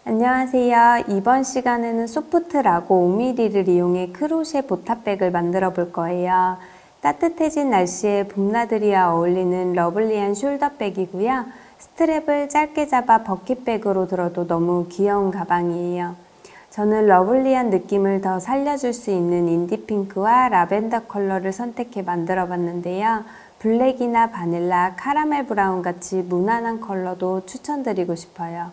안녕하세요. 이번 시간에는 소프트라고 5mm를 이용해 크로셰 보탑백을 만들어 볼 거예요. 따뜻해진 날씨에 봄나들이와 어울리는 러블리한 숄더백이고요. 스트랩을 짧게 잡아 버킷백으로 들어도 너무 귀여운 가방이에요. 저는 러블리한 느낌을 더 살려줄 수 있는 인디핑크와 라벤더 컬러를 선택해 만들어 봤는데요. 블랙이나 바닐라, 카라멜 브라운 같이 무난한 컬러도 추천드리고 싶어요.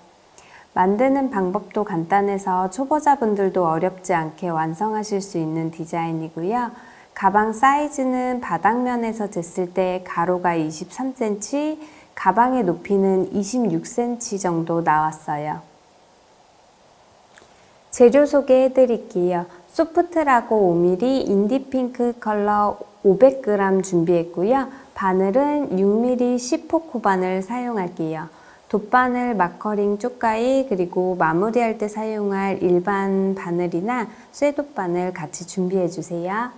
만드는 방법도 간단해서 초보자분들도 어렵지 않게 완성하실 수 있는 디자인이고요. 가방 사이즈는 바닥면에서 쟀을 때 가로가 23cm, 가방의 높이는 26cm 정도 나왔어요. 재료 소개해 드릴게요. 소프트라고 5mm 인디핑크 컬러 500g 준비했고요. 바늘은 6mm 10호 코바늘 사용할게요. 돗바늘, 마커링, 쪽가위, 그리고 마무리할 때 사용할 일반 바늘이나 쇠돗바늘 같이 준비해 주세요.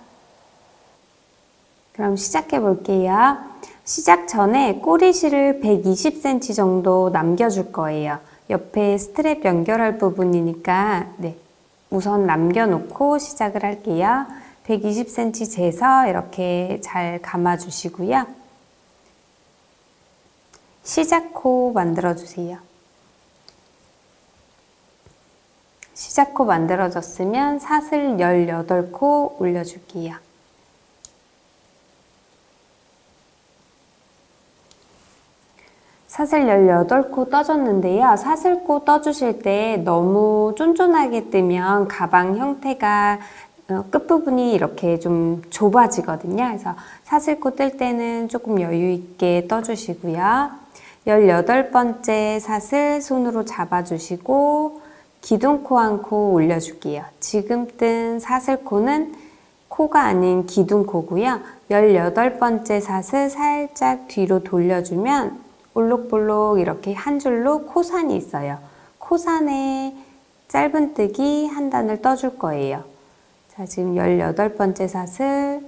그럼 시작해 볼게요. 시작 전에 꼬리실을 120cm 정도 남겨줄 거예요. 옆에 스트랩 연결할 부분이니까 우선 남겨놓고 시작을 할게요. 120cm 재서 이렇게 잘 감아주시고요. 시작코 만들어주세요. 시작코 만들어졌으면 사슬 18코 올려줄게요. 사슬 18코 떠줬는데요. 사슬코 떠주실 때 너무 쫀쫀하게 뜨면 가방 형태가 끝부분이 이렇게 좀 좁아지거든요. 그래서 사슬코 뜰 때는 조금 여유 있게 떠주시고요. 18번째 사슬 손으로 잡아주시고 기둥코 한 코 올려줄게요. 지금 뜬 사슬코는 코가 아닌 기둥코고요. 18번째 사슬 살짝 뒤로 돌려주면 올록볼록 이렇게 한 줄로 코산이 있어요. 코산에 짧은뜨기 한 단을 떠줄 거예요. 자, 지금 18번째 사슬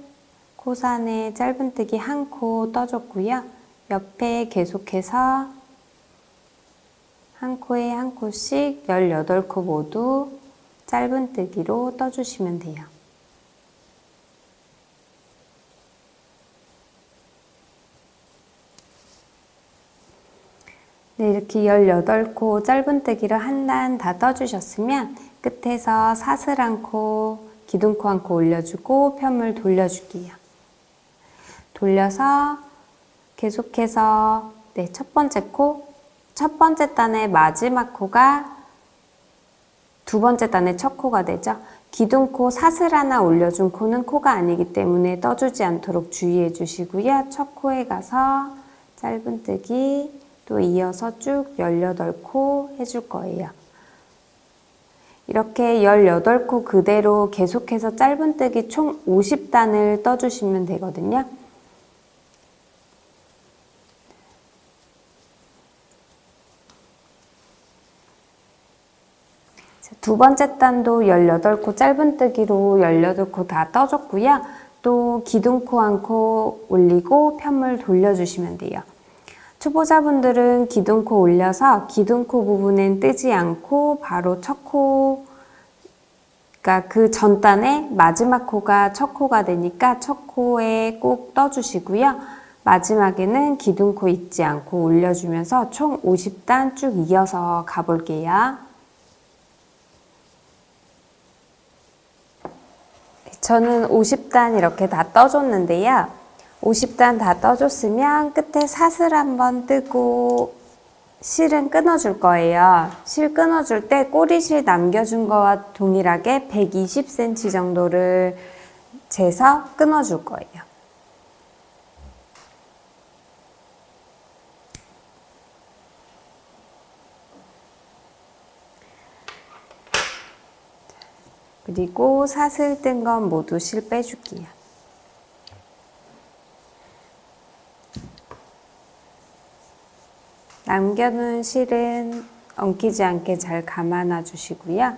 코산에 짧은뜨기 한 코 떠줬고요. 옆에 계속해서 한 코에 한 코씩 18코 모두 짧은뜨기로 떠주시면 돼요. 네, 이렇게 18코 짧은뜨기를 한 단 다 떠주셨으면 끝에서 사슬 한 코, 기둥코 한 코 올려주고 편물 돌려줄게요. 돌려서 계속해서 첫 번째 코, 첫 번째 단의 마지막 코가 두 번째 단의 첫 코가 되죠. 기둥코 사슬 하나 올려준 코는 코가 아니기 때문에 떠주지 않도록 주의해 주시고요. 첫 코에 가서 짧은뜨기 또 이어서 쭉 18코 해줄 거예요. 이렇게 18코 그대로 계속해서 짧은뜨기 총 50단을 떠주시면 되거든요. 두 번째 단도 18코 짧은뜨기로 18코 다 떠줬고요. 또 기둥코 한 코 올리고 편물 돌려주시면 돼요. 초보자분들은 기둥코 올려서 기둥코 부분엔 뜨지 않고 바로 첫 코, 그러니까 그 전 단에 마지막 코가 첫 코가 되니까 첫 코에 꼭 떠주시고요. 마지막에는 기둥코 잊지 않고 올려주면서 총 50단 쭉 이어서 가볼게요. 저는 50단 이렇게 다 떠줬는데요. 50단 다 떠줬으면 끝에 사슬 한번 뜨고 실은 끊어줄 거예요. 실 끊어줄 때 꼬리실 남겨준 거와 동일하게 120cm 정도를 재서 끊어줄 거예요. 그리고 사슬 뜬 건 모두 실 빼줄게요. 남겨놓은 실은 엉키지 않게 잘 감아놔 주시고요.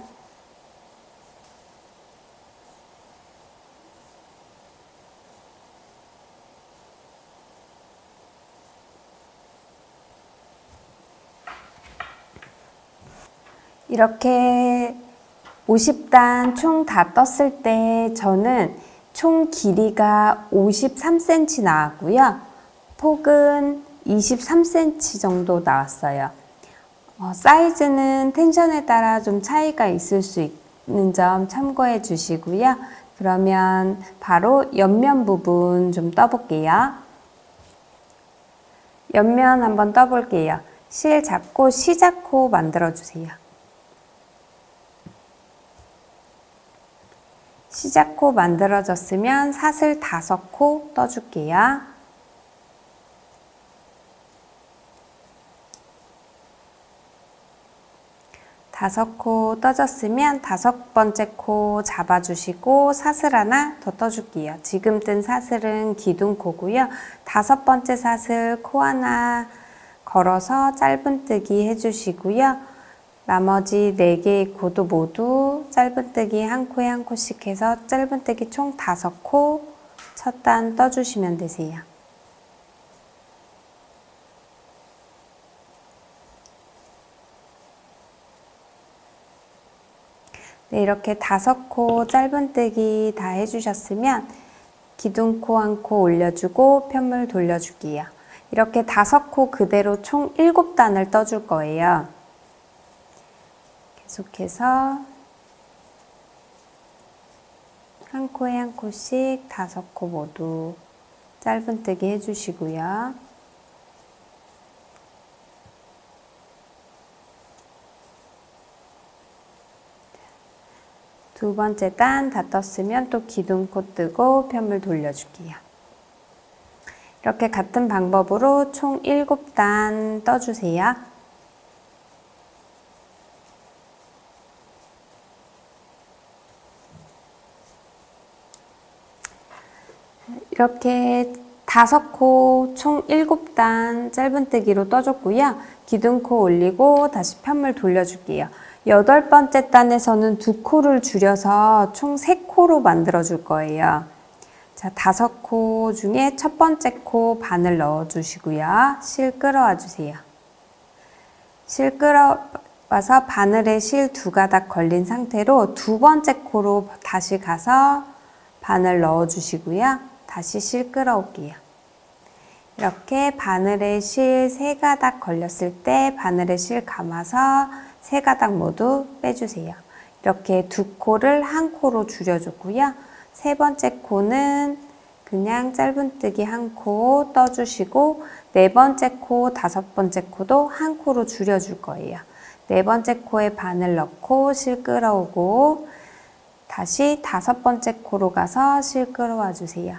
이렇게 50단 총 다 떴을 때 저는 총 길이가 53cm 나왔고요. 폭은 23cm 정도 나왔어요. 사이즈는 텐션에 따라 좀 차이가 있을 수 있는 점 참고해 주시고요. 그러면 바로 옆면 부분 좀 떠볼게요. 옆면 한번 떠볼게요. 실 잡고 시작코 만들어 주세요. 시작코 만들어졌으면 사슬 5코 떠줄게요. 다섯 코 떠졌으면 5번째 코 잡아주시고 사슬 하나 더 떠줄게요. 지금 뜬 사슬은 기둥코고요. 5번째 사슬 코 하나 걸어서 짧은뜨기 해주시고요. 나머지 4개의 코도 모두 짧은뜨기 한 코에 한 코씩 해서 짧은뜨기 총 5코 첫 단 떠주시면 되세요. 네, 이렇게 5코 짧은뜨기 다 해주셨으면 기둥코 한 코 올려주고 편물 돌려줄게요. 이렇게 5코 그대로 총 7단을 떠줄 거예요. 계속해서 한 코에 한 코씩 5코 모두 짧은뜨기 해주시고요. 두 번째 단 다 떴으면 또 기둥코 뜨고 편물 돌려줄게요. 이렇게 같은 방법으로 총 7단 떠주세요. 이렇게 5코 총 7단 짧은뜨기로 떠줬고요. 기둥코 올리고 다시 편물 돌려줄게요. 8번째 단에서는 2코를 줄여서 총 3코로 만들어 줄 거예요. 자, 5코 중에 첫 번째 코 바늘 넣어 주시고요. 실 끌어와 주세요. 실 끌어와서 바늘에 실 2가닥 걸린 상태로 2번째 코로 다시 가서 바늘 넣어 주시고요. 다시 실 끌어올게요. 이렇게 바늘에 실 3가닥 걸렸을 때 바늘에 실 감아서 3가닥 모두 빼주세요. 이렇게 2코를 한 코로 줄여줬고요. 3번째 코는 그냥 짧은뜨기 한 코 떠주시고 4번째 코, 5번째 코도 한 코로 줄여줄 거예요. 4번째 코에 바늘 넣고 실 끌어오고 다시 5번째 코로 가서 실 끌어와 주세요.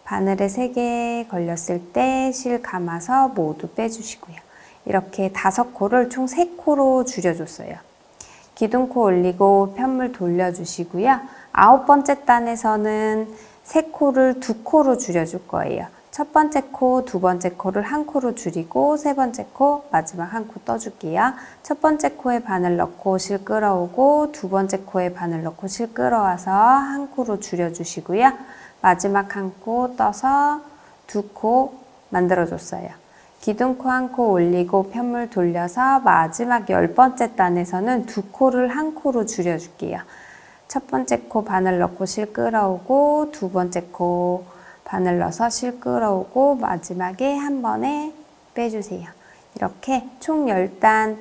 바늘에 3개 걸렸을 때 실 감아서 모두 빼주시고요. 이렇게 5코를 총 3코로 줄여줬어요. 기둥코 올리고 편물 돌려주시고요. 9번째 단에서는 3코를 2코로 줄여줄 거예요. 첫 번째 코, 두 번째 코를 한 코로 줄이고 세 번째 코, 마지막 한 코 떠줄게요. 첫 번째 코에 바늘 넣고 실 끌어오고 두 번째 코에 바늘 넣고 실 끌어와서 한 코로 줄여주시고요. 마지막 한 코 떠서 2코 만들어줬어요. 기둥코 한 코 올리고 편물 돌려서 마지막 10번째 단에서는 2코를 한 코로 줄여줄게요. 첫 번째 코 바늘 넣고 실 끌어오고 두 번째 코 바늘 넣어서 실 끌어오고 마지막에 한 번에 빼주세요. 이렇게 총 10단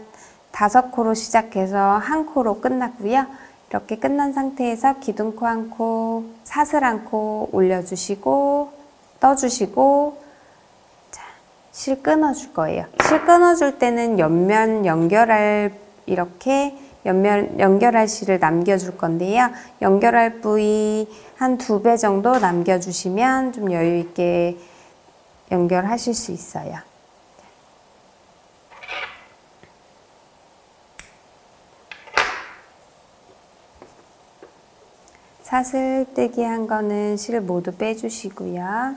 5코로 시작해서 한 코로 끝났고요. 이렇게 끝난 상태에서 기둥코 한 코, 사슬 한 코 올려주시고 떠주시고 실 끊어줄 거예요. 실 끊어줄 때는 옆면 연결할 이렇게 옆면 연결할 실을 남겨줄 건데요. 연결할 부위 한 2배 정도 남겨주시면 좀 여유 있게 연결하실 수 있어요. 사슬뜨기 한 거는 실 모두 빼주시고요.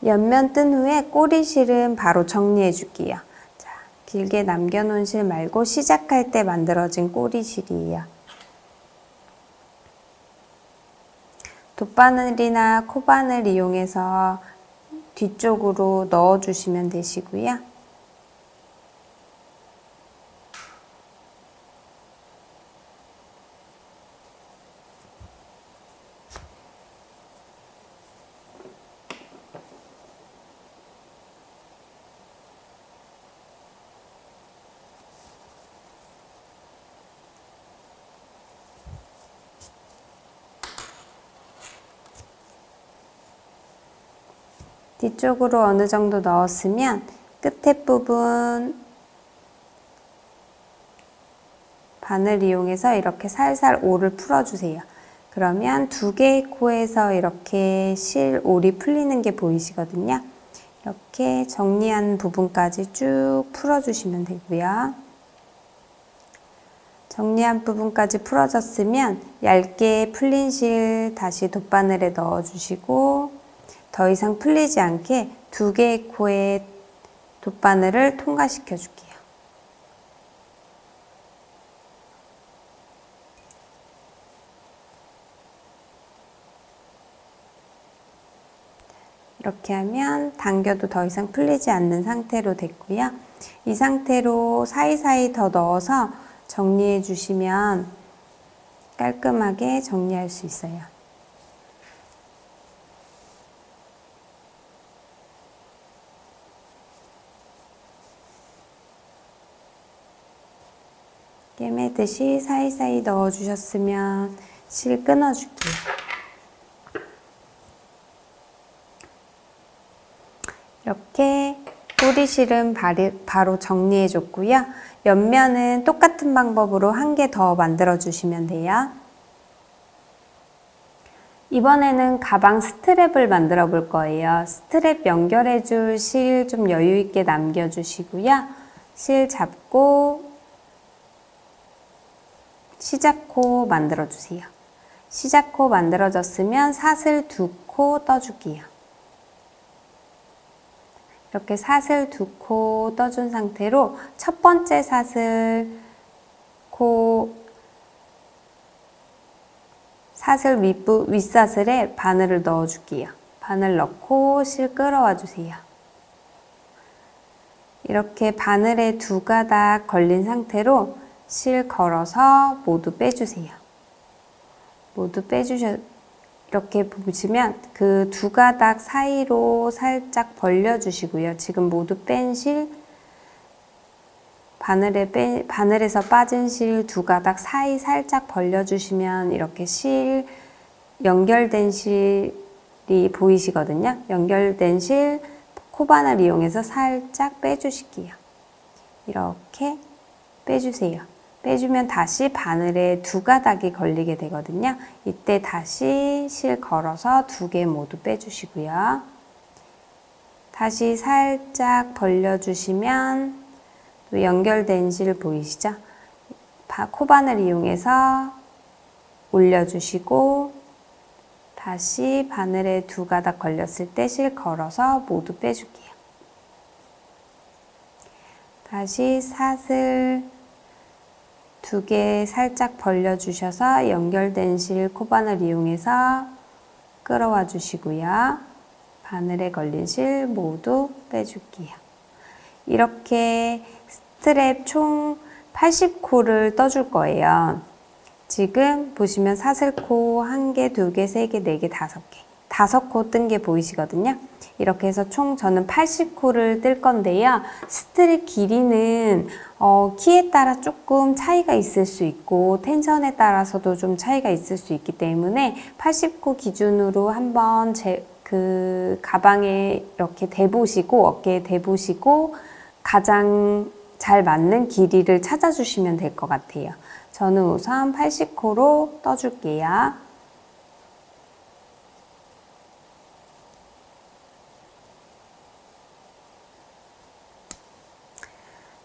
옆면 뜬 후에 꼬리실은 바로 정리해 줄게요. 자, 길게 남겨놓은 실 말고 시작할 때 만들어진 꼬리실이에요. 돗바늘이나 코바늘 이용해서 뒤쪽으로 넣어주시면 되시고요. 뒤쪽으로 어느 정도 넣었으면 끝에 부분 바늘 이용해서 이렇게 살살 올을 풀어주세요. 그러면 두 개의 코에서 이렇게 실올이 풀리는 게 보이시거든요. 이렇게 정리한 부분까지 쭉 풀어주시면 되고요. 정리한 부분까지 풀어졌으면 얇게 풀린 실 다시 돗바늘에 넣어주시고 더 이상 풀리지 않게 두 개의 코에 돗바늘을 통과시켜 줄게요. 이렇게 하면 당겨도 더 이상 풀리지 않는 상태로 됐고요. 이 상태로 사이사이 더 넣어서 정리해 주시면 깔끔하게 정리할 수 있어요. 꿰매듯이 사이사이 넣어주셨으면 실 끊어줄게요. 이렇게 꼬리실은 바로 정리해 줬고요. 옆면은 똑같은 방법으로 한 개 더 만들어 주시면 돼요. 이번에는 가방 스트랩을 만들어 볼 거예요. 스트랩 연결해 줄 실 좀 여유 있게 남겨 주시고요. 실 잡고 시작코 만들어 주세요. 시작코 만들어졌으면 사슬 2코 떠줄게요. 이렇게 사슬 2코 떠준 상태로 첫 번째 사슬 윗사슬에 바늘을 넣어 줄게요. 바늘 넣고 실 끌어와 주세요. 이렇게 바늘에 두 가닥 걸린 상태로 실 걸어서 모두 빼주세요. 모두 이렇게 보시면 그 두 가닥 사이로 살짝 벌려주시고요. 지금 모두 뺀 실, 바늘에서 빠진 실 두 가닥 사이 살짝 벌려주시면 이렇게 연결된 실이 보이시거든요. 연결된 실 코바늘 이용해서 살짝 빼주실게요. 이렇게 빼주세요. 빼주면 다시 바늘에 두 가닥이 걸리게 되거든요. 이때 다시 실 걸어서 두 개 모두 빼주시고요. 다시 살짝 벌려주시면 또 연결된 실 보이시죠? 코바늘 이용해서 올려주시고 다시 바늘에 두 가닥 걸렸을 때 실 걸어서 모두 빼줄게요. 다시 사슬 두 개 살짝 벌려주셔서 연결된 실 코바늘 이용해서 끌어와 주시고요. 바늘에 걸린 실 모두 빼줄게요. 이렇게 스트랩 총 80코를 떠줄 거예요. 지금 보시면 사슬코 1개, 2개, 3개, 4개, 5개 5코 뜬 게 보이시거든요. 이렇게 해서 총 저는 80코를 뜰 건데요. 스트랩 길이는 키에 따라 조금 차이가 있을 수 있고 텐션에 따라서도 좀 차이가 있을 수 있기 때문에 80코 기준으로 한번 그 가방에 이렇게 대보시고 어깨에 대보시고 가장 잘 맞는 길이를 찾아주시면 될 것 같아요. 저는 우선 80코로 떠줄게요.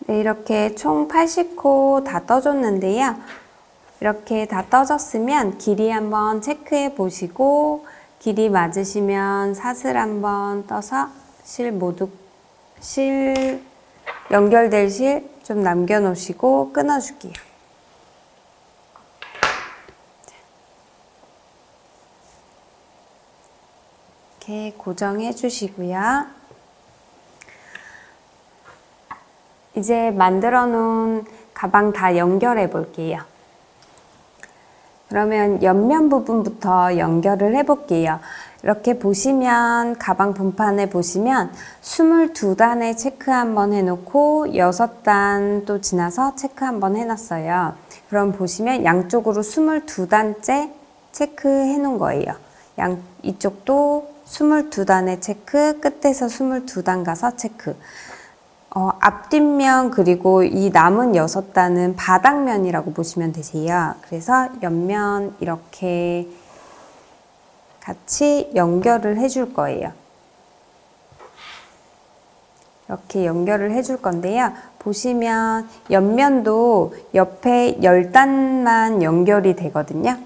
네, 이렇게 총 80코 다 떠줬는데요. 이렇게 다 떠졌으면 길이 한번 체크해 보시고 길이 맞으시면 사슬 한번 떠서 연결될 실 좀 남겨 놓으시고 끊어 줄게요. 이렇게 고정해 주시고요. 이제 만들어 놓은 가방 다 연결해 볼게요. 그러면 옆면 부분부터 연결을 해 볼게요. 이렇게 보시면 가방 본판에 보시면 22단에 체크 한번 해놓고 6단 또 지나서 체크 한번 해놨어요. 그럼 보시면 양쪽으로 22단째 체크해 놓은 거예요. 이쪽도 22단에 체크, 끝에서 22단 가서 체크. 앞뒷면 그리고 이 남은 6단은 바닥면이라고 보시면 되세요. 그래서 옆면 이렇게 같이 연결을 해줄 거예요. 이렇게 연결을 해줄 건데요. 보시면 옆면도 옆에 10단만 연결이 되거든요.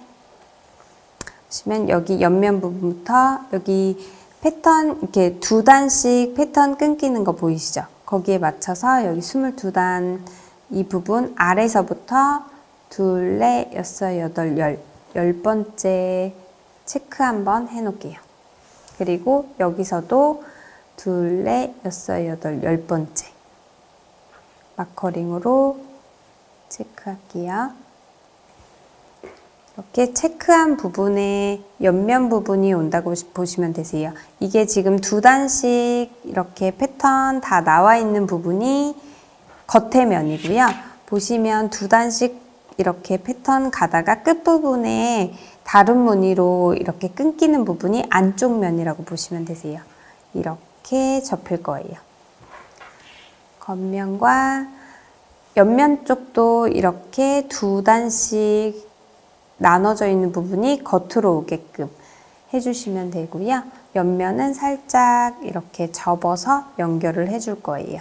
보시면 여기 옆면 부분부터 여기 패턴 이렇게 2단씩 패턴 끊기는 거 보이시죠? 거기에 맞춰서 여기 22단 이 부분 아래서부터 둘, 넷, 여섯, 여덟, 열 10번째 체크 한번 해놓을게요. 그리고 여기서도 둘, 넷, 여섯, 여덟, 10번째 마커링으로 체크할게요. 이렇게 체크한 부분에 옆면 부분이 온다고 보시면 되세요. 이게 지금 2단씩 이렇게 패턴 다 나와 있는 부분이 겉에 면이고요. 보시면 2단씩 이렇게 패턴 가다가 끝부분에 다른 무늬로 이렇게 끊기는 부분이 안쪽 면이라고 보시면 되세요. 이렇게 접힐 거예요. 겉면과 옆면 쪽도 이렇게 2단씩 나눠져 있는 부분이 겉으로 오게끔 해주시면 되고요. 옆면은 살짝 이렇게 접어서 연결을 해줄 거예요.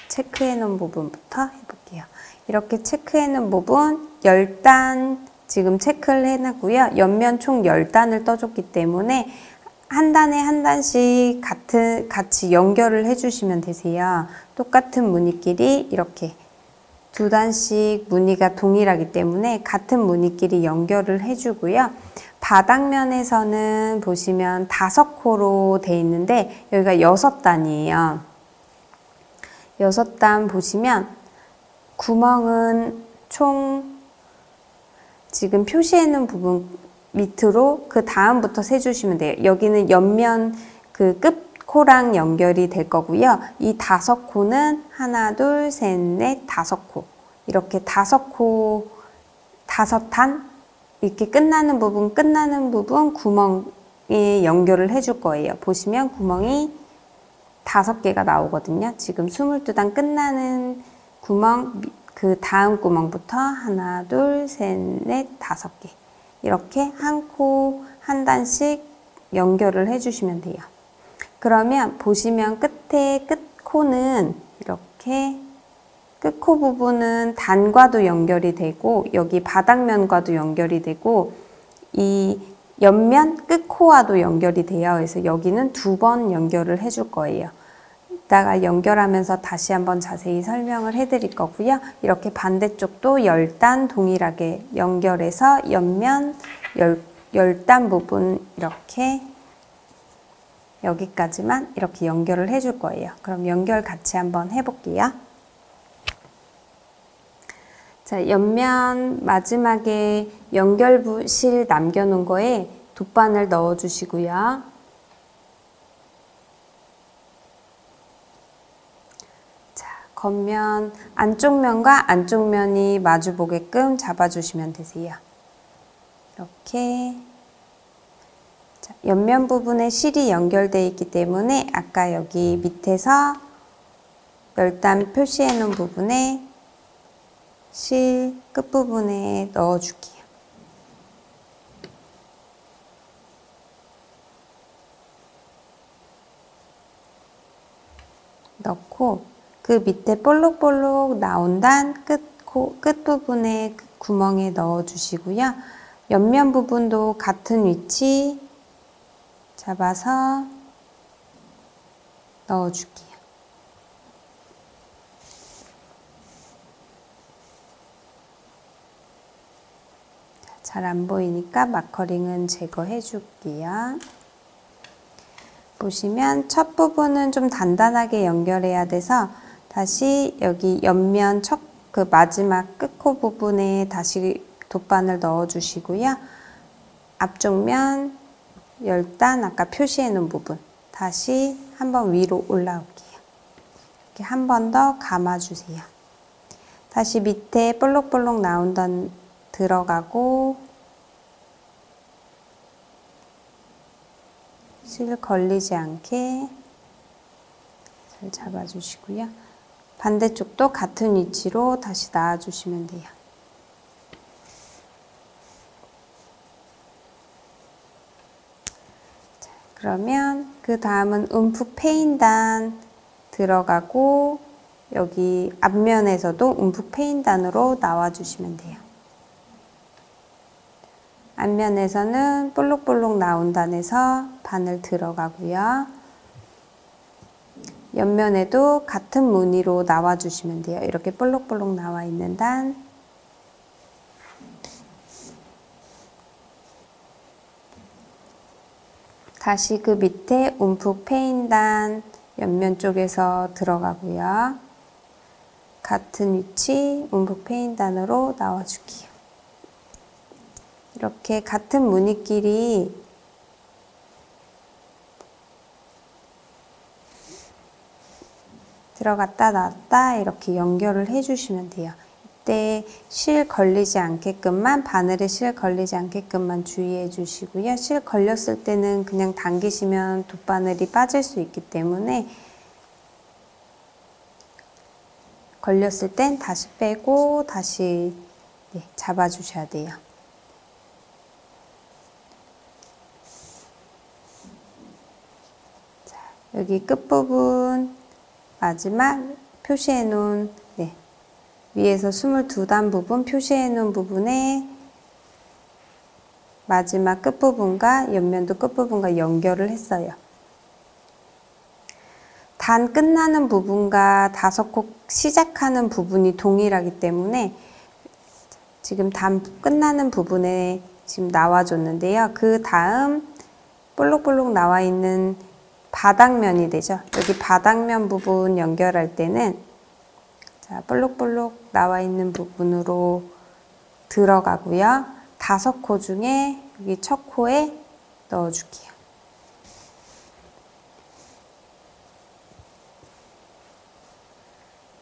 체크해 놓은 부분부터 해볼게요. 이렇게 체크해 놓은 부분 10단 지금 체크를 해놨고요. 옆면 총 10단을 떠줬기 때문에 한 단에 한 단씩 같이 연결을 해주시면 되세요. 똑같은 무늬끼리 이렇게 2단씩 무늬가 동일하기 때문에 같은 무늬끼리 연결을 해주고요. 바닥면에서는 보시면 5코로 돼 있는데 여기가 6단이에요. 6단 보시면 구멍은 총 지금 표시해 놓은 부분 밑으로 그 다음부터 세주시면 돼요. 여기는 옆면 그 끝코랑 연결이 될 거고요. 이 5코는 하나, 둘, 셋, 넷, 5코. 이렇게 5코, 5단 이렇게 끝나는 부분 구멍에 연결을 해줄 거예요. 보시면 구멍이 5개가 나오거든요. 지금 22단 끝나는 구멍, 그 다음 구멍부터 하나, 둘, 셋, 넷, 5개. 이렇게 한 코, 한 단씩 연결을 해주시면 돼요. 그러면 보시면 끝에 끝코는 이렇게 끝코 부분은 단과도 연결이 되고 여기 바닥면과도 연결이 되고 이 옆면 끝코와도 연결이 돼요. 그래서 여기는 2번 연결을 해줄 거예요. 이따가 연결하면서 다시 한번 자세히 설명을 해드릴 거고요. 이렇게 반대쪽도 10단 동일하게 연결해서 옆면 10단 부분 이렇게 여기까지만 이렇게 연결을 해줄 거예요. 그럼 연결 같이 한번 해볼게요. 자, 옆면 마지막에 연결실 남겨놓은 거에 돗바늘 넣어주시고요. 자, 겉면 안쪽 면과 안쪽 면이 마주 보게끔 잡아주시면 되세요. 이렇게 자, 옆면 부분에 실이 연결되어 있기 때문에 아까 여기 밑에서 10단 표시해 놓은 부분에 실 끝부분에 넣어줄게요. 넣고 그 밑에 볼록볼록 나온 단 끝부분에 구멍에 넣어주시고요. 옆면 부분도 같은 위치 잡아서 넣어줄게요. 잘 안 보이니까 마커링은 제거해 줄게요. 보시면 첫 부분은 좀 단단하게 연결해야 돼서 다시 여기 옆면 그 마지막 끝코 부분에 다시 돗바늘 넣어 주시고요. 앞쪽 면 10단 아까 표시해 놓은 부분 다시 한번 위로 올라올게요. 이렇게 한 번 더 감아 주세요. 다시 밑에 볼록볼록 나온 단 들어가고 실 걸리지 않게 잘 잡아주시고요. 반대쪽도 같은 위치로 다시 놔주시면 돼요. 자, 그러면 그 다음은 움푹 패인단 들어가고 여기 앞면에서도 움푹 패인단으로 나와주시면 돼요. 앞면에서는 볼록볼록 나온 단에서 바늘 들어가고요. 옆면에도 같은 무늬로 나와주시면 돼요. 이렇게 볼록볼록 나와 있는 단. 다시 그 밑에 움푹 패인 단 옆면 쪽에서 들어가고요. 같은 위치 움푹 패인 단으로 나와줄게요. 이렇게 같은 무늬끼리 들어갔다 나왔다 이렇게 연결을 해주시면 돼요. 이때 실 걸리지 않게끔만, 바늘에 실 걸리지 않게끔만 주의해 주시고요. 실 걸렸을 때는 그냥 당기시면 돗바늘이 빠질 수 있기 때문에 걸렸을 땐 다시 빼고 다시 잡아주셔야 돼요. 자, 여기 끝부분 마지막 표시해 놓은 위에서 22단 부분 표시해 놓은 부분에 마지막 끝부분과 옆면도 끝부분과 연결을 했어요. 단 끝나는 부분과 5코 시작하는 부분이 동일하기 때문에 지금 단 끝나는 부분에 지금 나와줬는데요. 그 다음 볼록볼록 나와 있는 바닥면이 되죠. 여기 바닥면 부분 연결할 때는 자, 볼록볼록 나와 있는 부분으로 들어가고요. 5코 중에 여기 첫 코에 넣어줄게요.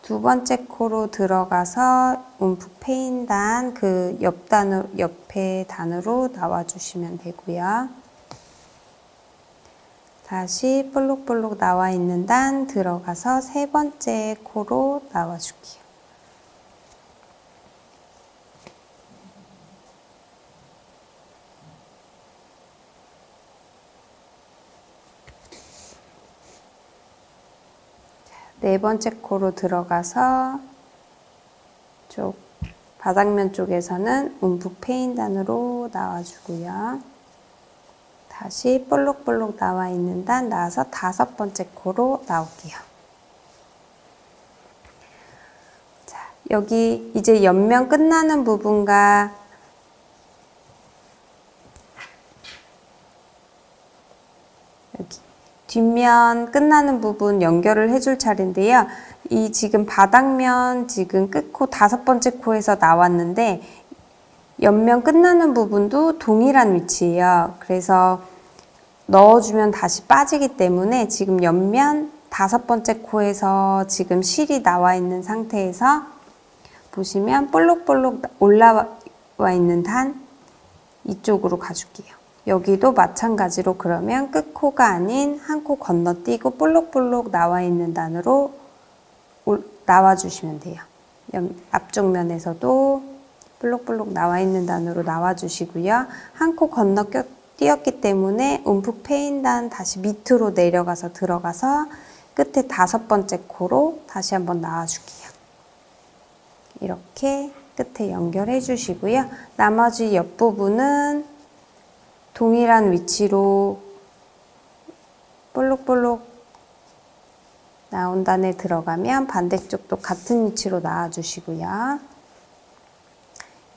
두 번째 코로 들어가서 움푹 패인 단 그 옆에 단으로 나와주시면 되고요. 다시 볼록볼록 나와 있는 단 들어가서 세 번째 코로 나와줄게요. 네 번째 코로 들어가서 바닥면 쪽에서는 움푹 패인 단으로 나와주고요. 다시 볼록볼록 나와 있는 단 나와서 5번째 코로 나올게요. 자, 여기 이제 옆면 끝나는 부분과 여기 뒷면 끝나는 부분 연결을 해줄 차례인데요. 이 지금 바닥면 지금 끝코 5번째 코에서 나왔는데 옆면 끝나는 부분도 동일한 위치예요. 그래서 넣어주면 다시 빠지기 때문에 지금 옆면 5번째 코에서 지금 실이 나와 있는 상태에서 보시면 볼록볼록 올라와 있는 단 이쪽으로 가줄게요. 여기도 마찬가지로 그러면 끝코가 아닌 한 코 건너뛰고 볼록볼록 나와 있는 단으로 나와주시면 돼요. 앞쪽 면에서도 볼록볼록 나와 있는 단으로 나와주시고요. 한 코 띄었기 때문에 움푹 패인 단 다시 밑으로 내려가서 들어가서 끝에 5번째 코로 다시 한번 나와줄게요. 이렇게 끝에 연결해 주시고요. 나머지 옆부분은 동일한 위치로 볼록볼록 나온 단에 들어가면 반대쪽도 같은 위치로 나와주시고요.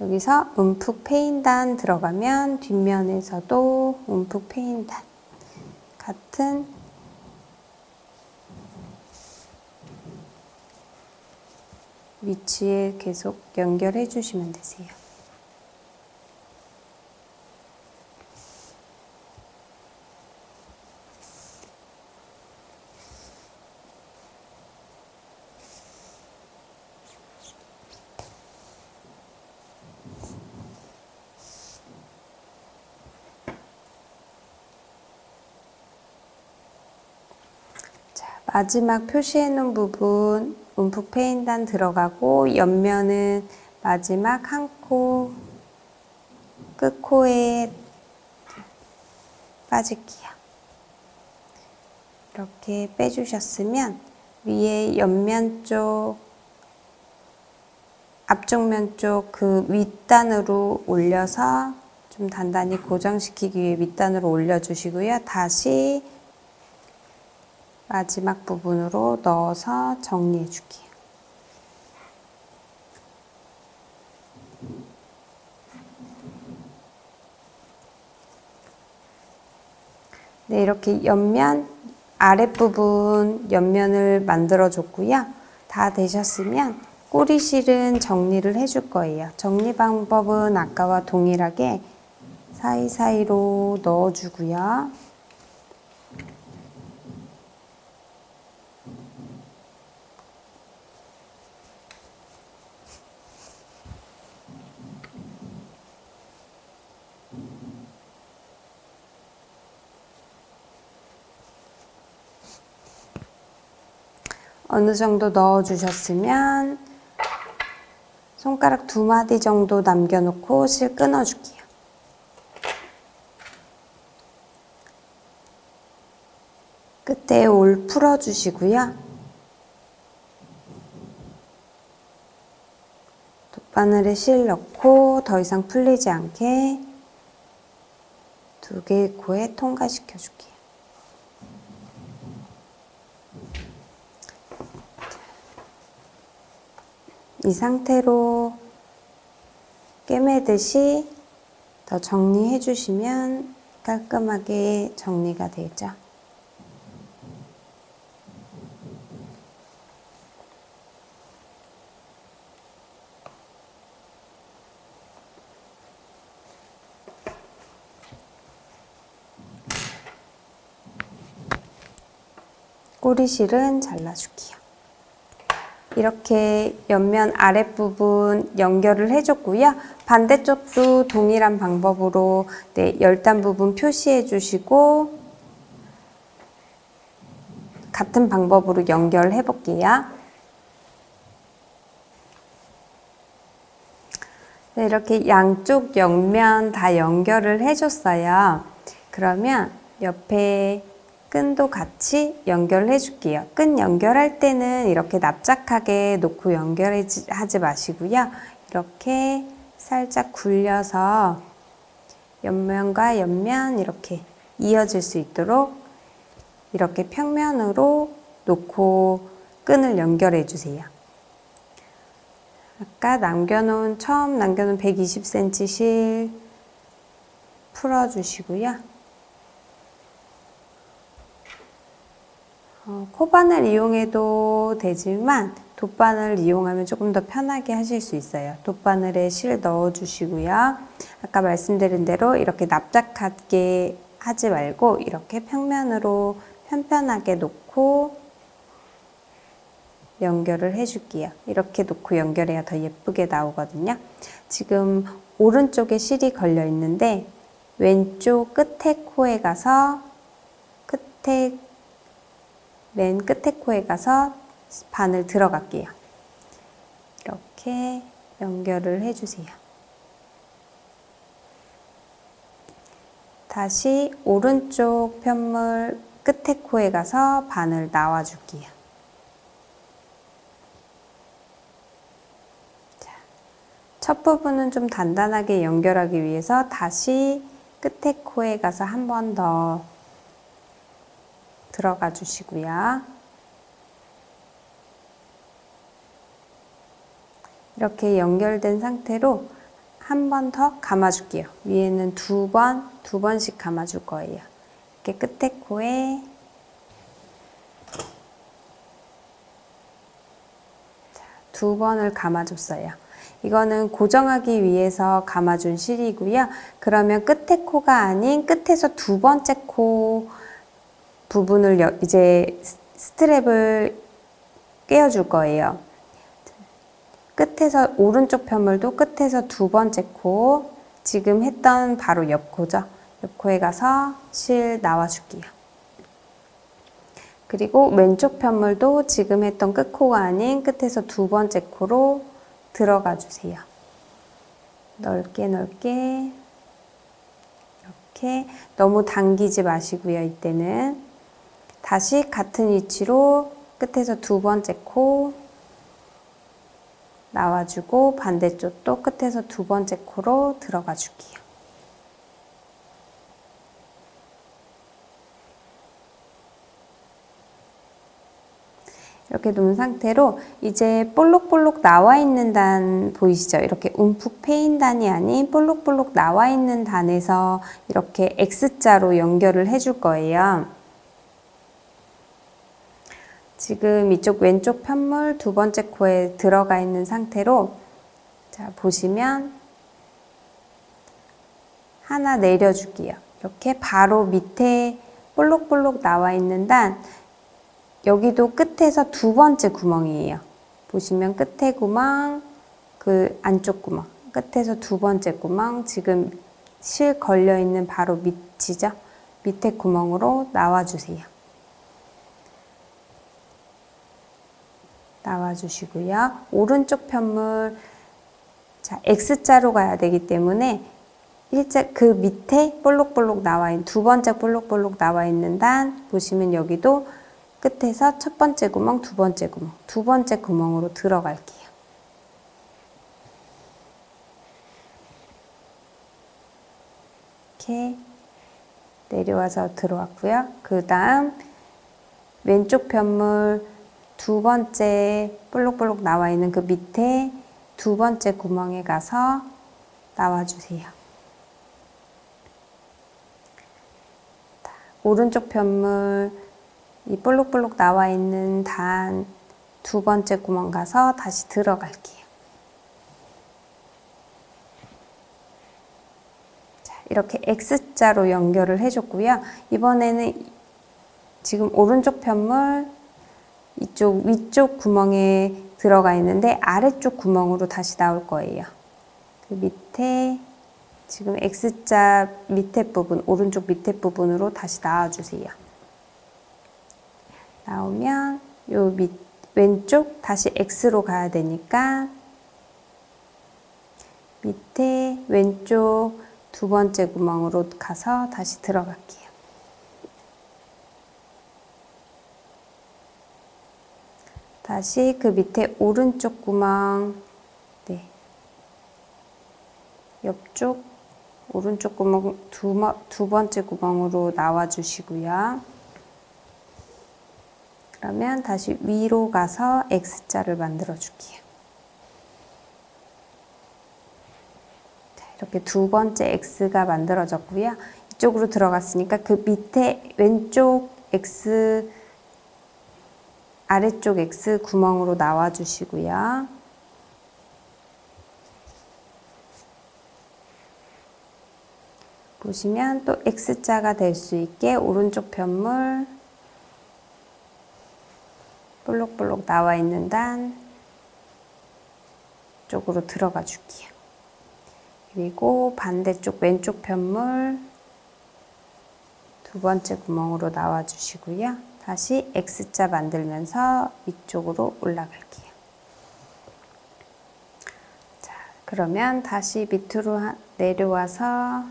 여기서 움푹 패인 단 들어가면 뒷면에서도 움푹 패인 단 같은 위치에 계속 연결해 주시면 되세요. 마지막 표시해 놓은 부분 움푹 패인 단 들어가고 옆면은 마지막 한 코 끝코에 빠질게요. 이렇게 빼주셨으면 위에 옆면 쪽, 앞쪽 면 쪽 그 윗단으로 올려서 좀 단단히 고정시키기 위해 윗단으로 올려주시고요. 다시 마지막 부분으로 넣어서 정리해 줄게요. 네, 이렇게 옆면, 아랫부분 옆면을 만들어 줬고요. 다 되셨으면 꼬리실은 정리를 해줄 거예요. 정리 방법은 아까와 동일하게 사이사이로 넣어주고요. 어느 정도 넣어주셨으면 손가락 2마디 정도 남겨놓고 실 끊어줄게요. 끝에 올 풀어주시고요. 돗바늘에 실 넣고 더 이상 풀리지 않게 2개의 코에 통과시켜 줄게요. 이 상태로 꿰매듯이 더 정리해 주시면 깔끔하게 정리가 되죠. 꼬리실은 잘라줄게요. 이렇게 옆면 아랫부분 연결을 해줬고요. 반대쪽도 동일한 방법으로 열단 부분 표시해 주시고 같은 방법으로 연결해 볼게요. 네, 이렇게 양쪽 옆면 다 연결을 해줬어요. 그러면 옆에 끈도 같이 연결해 줄게요. 끈 연결할 때는 이렇게 납작하게 놓고 연결하지 마시고요. 이렇게 살짝 굴려서 옆면과 옆면 이렇게 이어질 수 있도록 이렇게 평면으로 놓고 끈을 연결해 주세요. 아까 처음 남겨놓은 120cm 실 풀어주시고요. 코바늘 이용해도 되지만 돗바늘 이용하면 조금 더 편하게 하실 수 있어요. 돗바늘에 실 넣어주시고요. 아까 말씀드린 대로 이렇게 납작하게 하지 말고 이렇게 평면으로 편편하게 놓고 연결을 해줄게요. 이렇게 놓고 연결해야 더 예쁘게 나오거든요. 지금 오른쪽에 실이 걸려 있는데 왼쪽 끝에 코에 가서 맨 끝에 코에 가서 바늘 들어갈게요. 이렇게 연결을 해주세요. 다시 오른쪽 편물 끝에 코에 가서 바늘 나와줄게요. 첫 부분은 좀 단단하게 연결하기 위해서 다시 끝에 코에 가서 한 번 더 들어가 주시고요. 이렇게 연결된 상태로 한 번 더 감아줄게요. 위에는 두 번씩 감아줄 거예요. 이렇게 끝에 코에 두 번을 감아줬어요. 이거는 고정하기 위해서 감아준 실이고요. 그러면 끝에 코가 아닌 끝에서 2번째 코 부분을 이제 스트랩을 꿰어줄 거예요. 끝에서 오른쪽 편물도 끝에서 2번째 코, 지금 했던 바로 옆 코죠. 옆 코에 가서 실 나와줄게요. 그리고 왼쪽 편물도 지금 했던 끝코가 아닌 끝에서 두 번째 코로 들어가 주세요. 넓게 넓게 이렇게 너무 당기지 마시고요. 이때는 다시 같은 위치로 끝에서 두 번째 코 나와주고 반대쪽도 끝에서 두 번째 코로 들어가 줄게요. 이렇게 놓은 상태로 이제 볼록볼록 나와 있는 단 보이시죠? 이렇게 움푹 패인 단이 아닌 볼록볼록 나와 있는 단에서 이렇게 X자로 연결을 해줄 거예요. 지금 이쪽 왼쪽 편물 두 번째 코에 들어가 있는 상태로 자 보시면 하나 내려줄게요. 이렇게 바로 밑에 볼록볼록 나와 있는 단 여기도 끝에서 두 번째 구멍이에요. 보시면 끝에 구멍, 그 안쪽 구멍, 끝에서 두 번째 구멍, 지금 실 걸려 있는 바로 밑이죠. 밑에 구멍으로 나와주세요. 나와주시고요. 오른쪽 편물, 자 X자로 가야 되기 때문에 그 밑에 볼록볼록 나와 있는 두 번째 볼록볼록 나와 있는 단 보시면 여기도 끝에서 첫 번째 구멍, 두 번째 구멍으로 들어갈게요. 이렇게 내려와서 들어왔고요. 그 다음 왼쪽 편물 두 번째 볼록볼록 나와 있는 그 밑에 두 번째 구멍에 가서 나와주세요. 오른쪽 편물 이 볼록볼록 나와 있는 단 두 번째 구멍 가서 다시 들어갈게요. 자, 이렇게 X자로 연결을 해줬고요. 이번에는 지금 오른쪽 편물 이쪽 위쪽 구멍에 들어가 있는데 아래쪽 구멍으로 다시 나올 거예요. 그 밑에 지금 X자 밑에 부분, 오른쪽 밑에 부분으로 다시 나와주세요. 나오면 요 왼쪽 다시 X로 가야 되니까 밑에 왼쪽 두 번째 구멍으로 가서 다시 들어갈게요. 다시 그 밑에 오른쪽 구멍, 네, 옆쪽 오른쪽 구멍 두 번째 구멍으로 나와 주시고요. 그러면 다시 위로 가서 X자를 만들어 줄게요. 자, 이렇게 두 번째 X가 만들어졌고요. 이쪽으로 들어갔으니까 그 밑에 왼쪽 X, 아래쪽 X 구멍으로 나와 주시고요. 보시면 또 X자가 될 수 있게 오른쪽 편물 볼록볼록 나와 있는 단 쪽으로 들어가 줄게요. 그리고 반대쪽 왼쪽 편물 두 번째 구멍으로 나와 주시고요. 다시 X자 만들면서 위쪽으로 올라갈게요. 자, 그러면 다시 밑으로 내려와서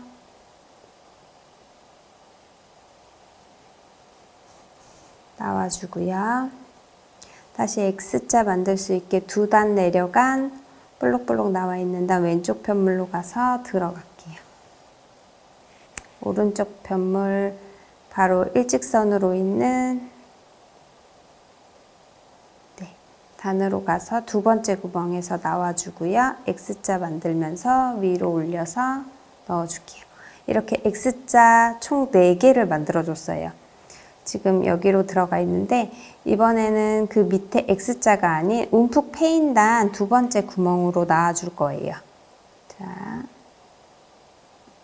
나와주고요. 다시 X자 만들 수 있게 두 단 내려간 볼록볼록 나와 있는 단 왼쪽 편물로 가서 들어갈게요. 오른쪽 편물 바로 일직선으로 있는 단으로 가서 두 번째 구멍에서 나와주고요. X자 만들면서 위로 올려서 넣어줄게요. 이렇게 X자 총 4개를 만들어줬어요. 지금 여기로 들어가 있는데 이번에는 그 밑에 X자가 아닌 움푹 패인 단 두 번째 구멍으로 나와줄 거예요. 자,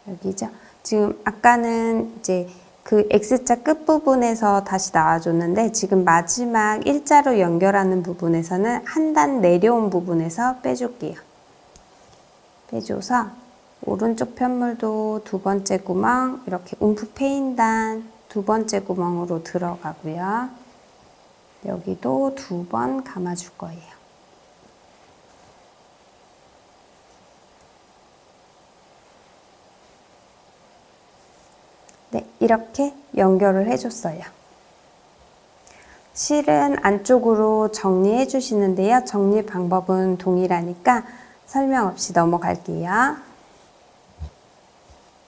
여기죠. 지금 아까는 이제 그 X자 끝부분에서 다시 나와줬는데 지금 마지막 일자로 연결하는 부분에서는 한 단 내려온 부분에서 빼줄게요. 빼줘서 오른쪽 편물도 두 번째 구멍 이렇게 움푹 패인 단 두 번째 구멍으로 들어가고요. 여기도 2번 감아줄 거예요. 네, 이렇게 연결을 해줬어요. 실은 안쪽으로 정리해 주시는데요. 정리 방법은 동일하니까 설명 없이 넘어갈게요.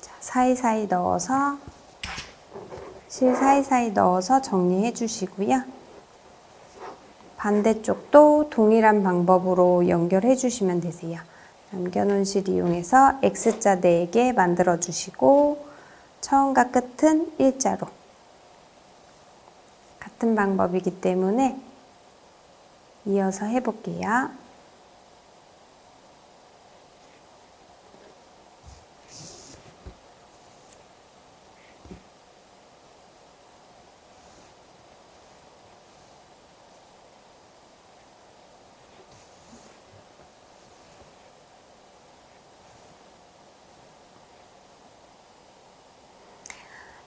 자, 사이사이 넣어서 실 사이사이 넣어서 정리해 주시고요. 반대쪽도 동일한 방법으로 연결해 주시면 되세요. 남겨놓은 실 이용해서 X자 4개 만들어 주시고 처음과 끝은 일자로 같은 방법이기 때문에 이어서 해볼게요.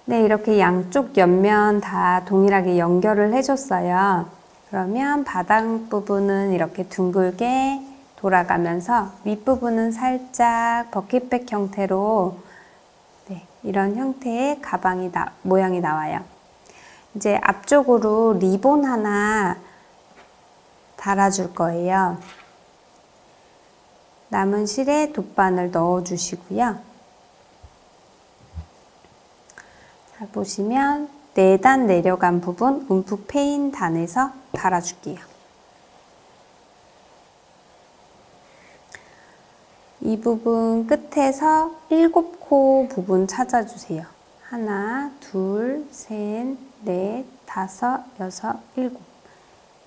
네, 이렇게 양쪽 옆면 다 동일하게 연결을 해줬어요. 그러면 바닥 부분은 이렇게 둥글게 돌아가면서 윗부분은 살짝 버킷백 형태로 네, 이런 형태의 가방이 모양이 나와요. 이제 앞쪽으로 리본 하나 달아줄 거예요. 남은 실에 돗바늘 넣어주시고요. 자, 보시면 4단 내려간 부분 움푹 패인 단에서 달아줄게요. 이 부분 끝에서 7코 부분 찾아주세요. 하나, 둘, 셋, 넷, 다섯, 여섯, 일곱.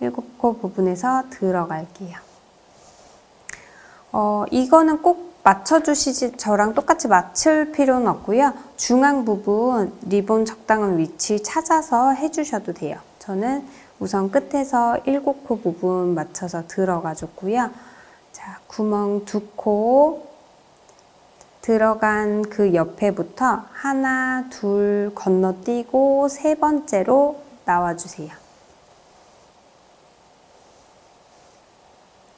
7코 부분에서 들어갈게요. 이거는 꼭 맞춰주시지 저랑 똑같이 맞출 필요는 없고요. 중앙 부분 리본 적당한 위치 찾아서 해주셔도 돼요. 저는 우선 끝에서 7코 부분 맞춰서 들어가 줬고요. 자, 구멍 2코 들어간 그 옆에부터 하나, 둘 건너뛰고 3번째로 나와주세요.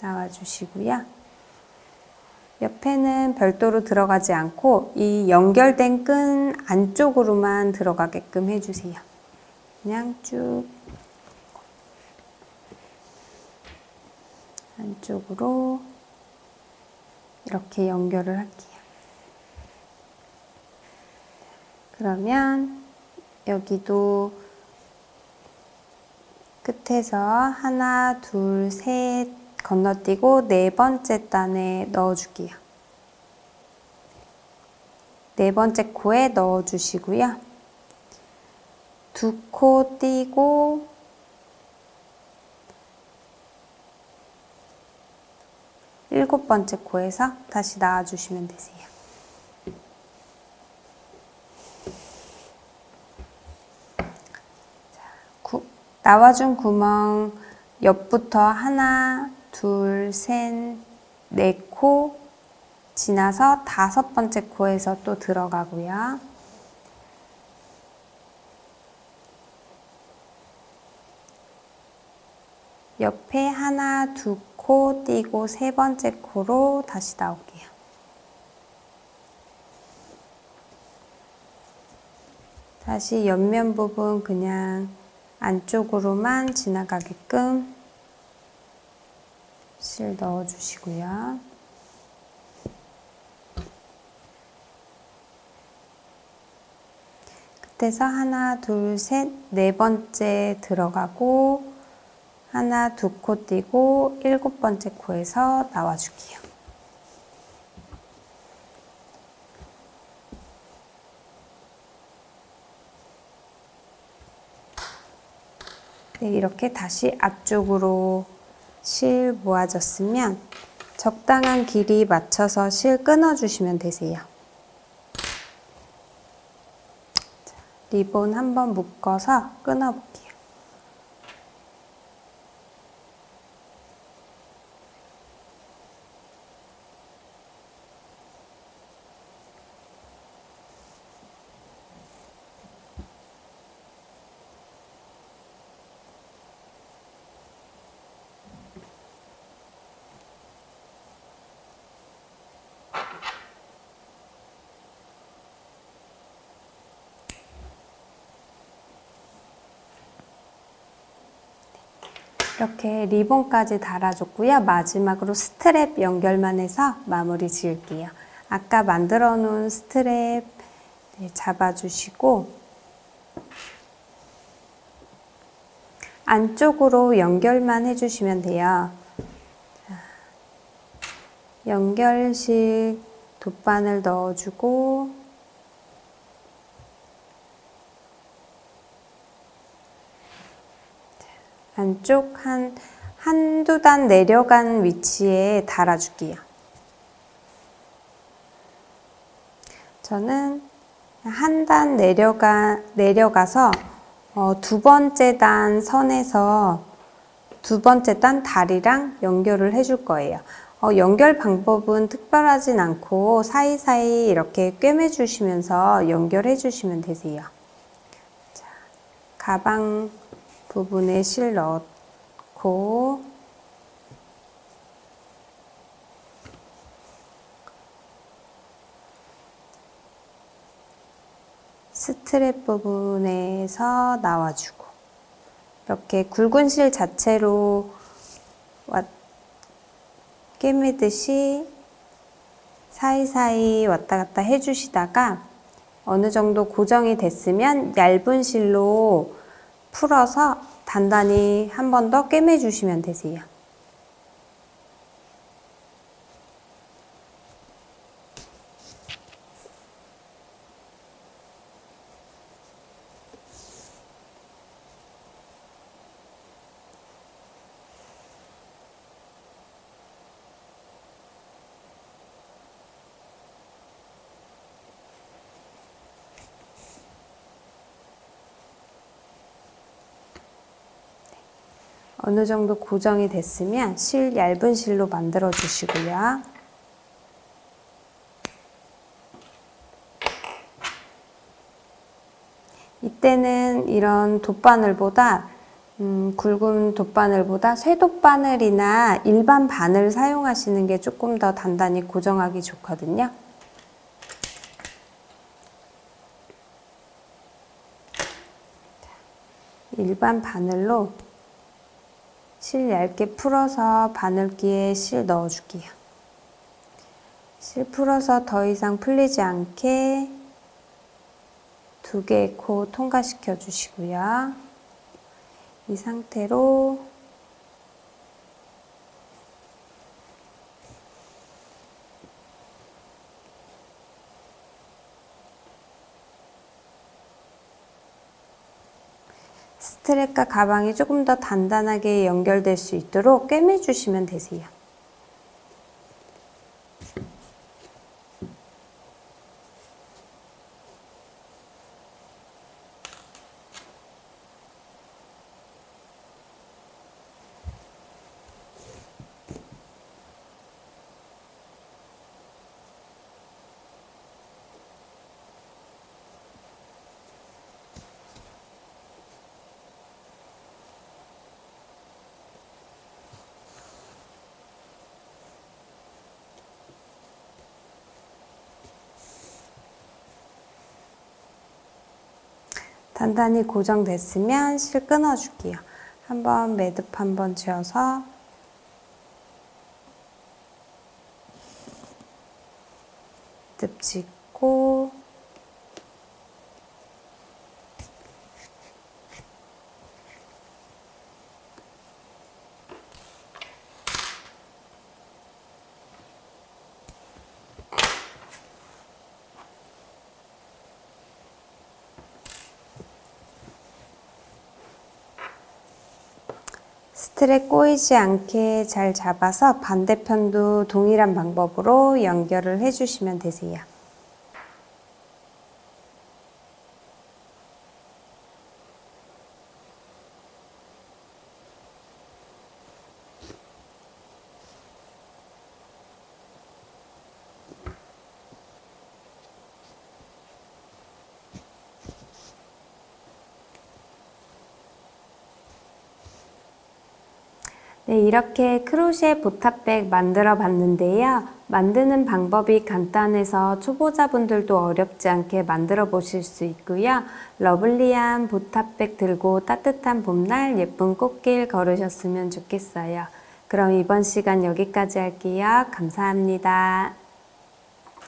나와주시고요. 옆에는 별도로 들어가지 않고 이 연결된 끈 안쪽으로만 들어가게끔 해주세요. 그냥 쭉 안쪽으로 이렇게 연결을 할게요. 그러면 여기도 끝에서 하나, 둘, 셋 건너뛰고 4번째 단에 넣어줄게요. 4번째 코에 넣어주시고요. 2코 띄고 7번째 코에서 다시 나와주시면 되세요. 자, 나와준 구멍 옆부터 하나, 둘, 셋, 4코 지나서 5번째 코에서 또 들어가고요. 옆에 하나, 2코 띄고 3번째 코로 다시 나올게요. 다시 옆면 부분 그냥 안쪽으로만 지나가게끔 실 넣어주시고요. 끝에서 하나, 둘, 셋, 4번째 들어가고 하나, 2코 띄고 7번째 코에서 나와줄게요. 네, 이렇게 다시 앞쪽으로 실 모아졌으면 적당한 길이 맞춰서 실 끊어주시면 되세요. 자, 리본 한번 묶어서 끊어볼게요. 이렇게 리본까지 달아줬고요. 마지막으로 스트랩 연결만 해서 마무리 지을게요. 아까 만들어 놓은 스트랩 잡아주시고 안쪽으로 연결만 해주시면 돼요. 연결식 돗바늘 넣어주고 안쪽 한두 단 내려간 위치에 달아줄게요. 저는 한 단 내려가서 두 번째 단 선에서 두 번째 단 다리랑 연결을 해줄 거예요. 연결 방법은 특별하진 않고 사이사이 이렇게 꿰매 주시면서 연결해 주시면 되세요. 자, 가방 부분에 실 넣고 스트랩 부분에서 나와주고 이렇게 굵은 실 자체로 꿰매듯이 사이사이 왔다 갔다 해주시다가 어느 정도 고정이 됐으면 얇은 실로 풀어서 단단히 한 번 더 꿰매주시면 되세요. 어느 정도 고정이 됐으면 얇은 실로 만들어 주시고요. 이때는 이런 돗바늘보다 굵은 돗바늘보다 쇠돗바늘이나 일반 바늘 사용하시는 게 조금 더 단단히 고정하기 좋거든요. 일반 바늘로 실 얇게 풀어서 바늘기에 실 넣어줄게요. 실 풀어서 더 이상 풀리지 않게 두 개의 코 통과시켜 주시고요. 이 상태로 스트랩과 가방이 조금 더 단단하게 연결될 수 있도록 꿰매 주시면 되세요. 단단히 고정됐으면 실 끊어줄게요. 한번 매듭 한번 지어서 매듭 짓고 스트랩 꼬이지 않게 잘 잡아서 반대편도 동일한 방법으로 연결을 해주시면 되세요. 네, 이렇게 크로셰 보탑백 만들어 봤는데요. 만드는 방법이 간단해서 초보자분들도 어렵지 않게 만들어 보실 수 있고요. 러블리한 보탑백 들고 따뜻한 봄날 예쁜 꽃길 걸으셨으면 좋겠어요. 그럼 이번 시간 여기까지 할게요. 감사합니다.